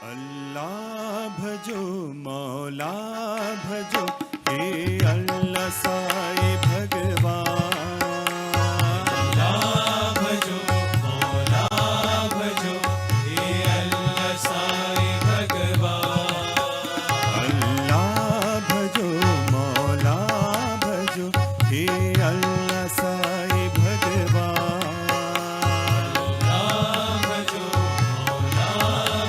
अल्लाह भजो मौला भजो हे अल्लाह साईं भगवान। अल्लाह भजो मौला भजो हे अल्लाह साईं भगवान। अल्लाह भजो मौला भजो हे अल्लाह साईं भगवान। अल्लाह भजो मौला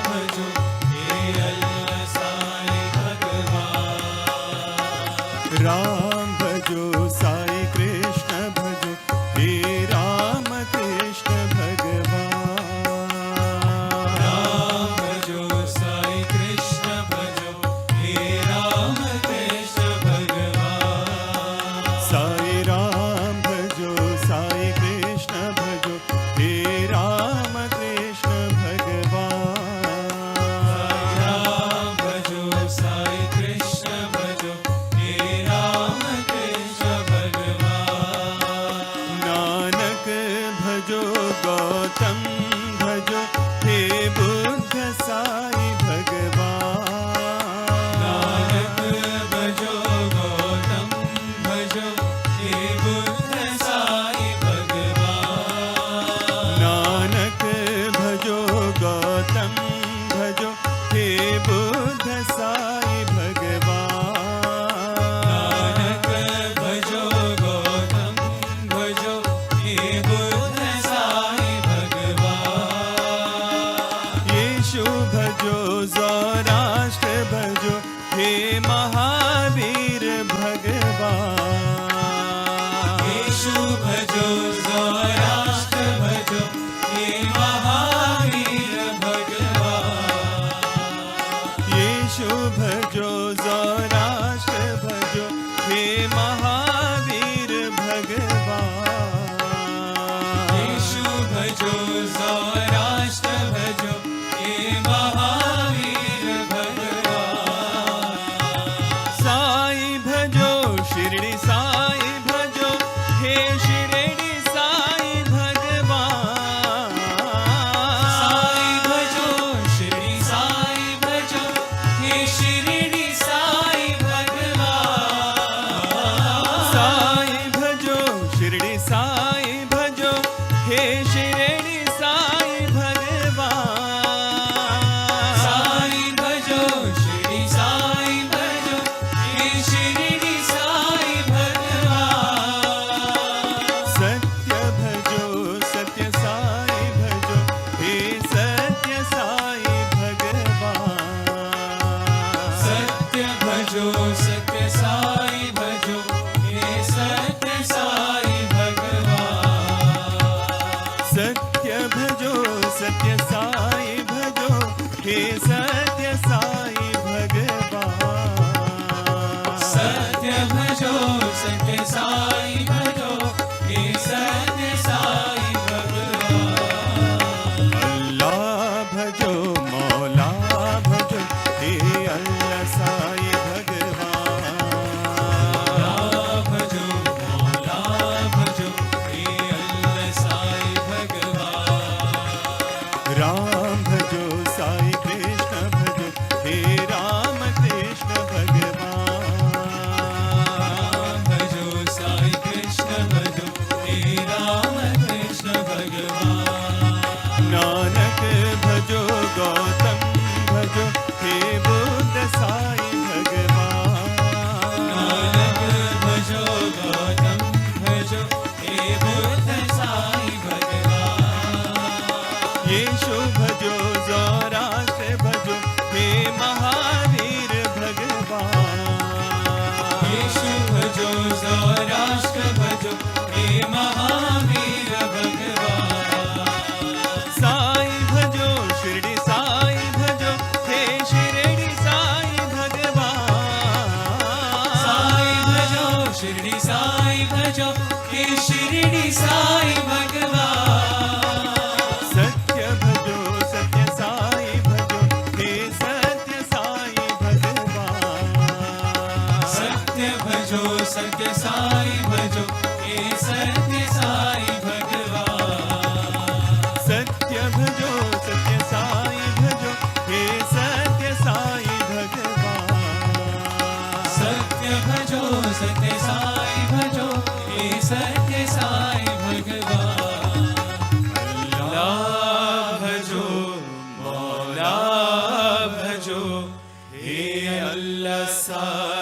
भजो हे अल्लाह साईं भगवान। राम भजो साईं कृष्ण भजो हे राम कृष्ण भगवान। राम भजो साईं कृष्ण भजो हे राम कृष्ण भगवान। साईं राम भजो साईं कृष्ण भजो हे राम कृष्ण भगवान। राम भजो साईं कृष्ण भजो हे राम कृष्ण भगवान। नानक भजो गौतम भजो हे बुद्ध साईं भगवान। नानक भजो गौतम भजो हे बुद्ध साईं भगवान। नानक भजो गौतम भजो हे बुद्ध साईं भगवान। नानक भजो गौतम भजो हे बुद्ध साईं भगवान। यीशु भजो ज़ोराष्ट्र भजो हे महावीर भगवान। यीशु भजो ज़ोराष्ट्र भजो हे महावीर भगवान। यीशु भजो ज़ोराष्ट्र भजो हे महावीर भगवान। यीशु भजो ज़ोराष्ट्र भजो हे महावीर भगवान। साईं भजो शिरडी साईं भजो हे शिरडी साईं भगवान। साईं भजो शिरडी साईं भजो हे शिरडी साईं भगवान। साईं भजो शिरडी साईं भजो हे शिरडी साईं भगवान। साईं भजो शिरडी साईं भजो हे शिरडी साईं भगवान। सत्य भजो सत्य साईं भजो हे सत्य साईं भगवान। सत्य भजो सत्य साईं भजो हे सत्य साईं भगवान। सत्य भजो सत्य साईं भजो हे सत्य साईं भगवान। सत्य भजो सत्य साईं भजो हे सत्य साईं भगवान। अल्लाह भजो मौला भजो हे अल्लाह साईं भगवान। राम भजो मौला भजो हे अल्लाह साईं भगवान। राम भजो साईं कृष्ण भजो हे राम कृष्ण भगवान। भजो साईं कृष्ण भजो हे राम कृष्ण भगवान। नानक भजो गौतम भजो हे बुद्ध साईं भगवान। नानक भजो गौतम भजो हे बुद्ध साईं भगवान। यीशु भजो ज़ोराष्ट्र भजो हे महावीर भगवान। यीशु भजो ज़ोराष्ट्र भजो हे महावीर भगवान। साईं भजो शिरडी साईं भजो हे शिरडी साईं भगवान। साईं भजो शिरडी साईं भजो हे शिरडी साईं भगवान। सत्य भजो सत्य साईं भजो हे सत्य साईं भगवान। सत्य भजो सत्य साईं भजो हे सत्य साईं भगवान। सत्य भजो सत्य साईं भजो हे भजो सत्य साई भजो हे सत्य साई भगवान अल्लाह भजो मौला भजो हे अल्लाह साई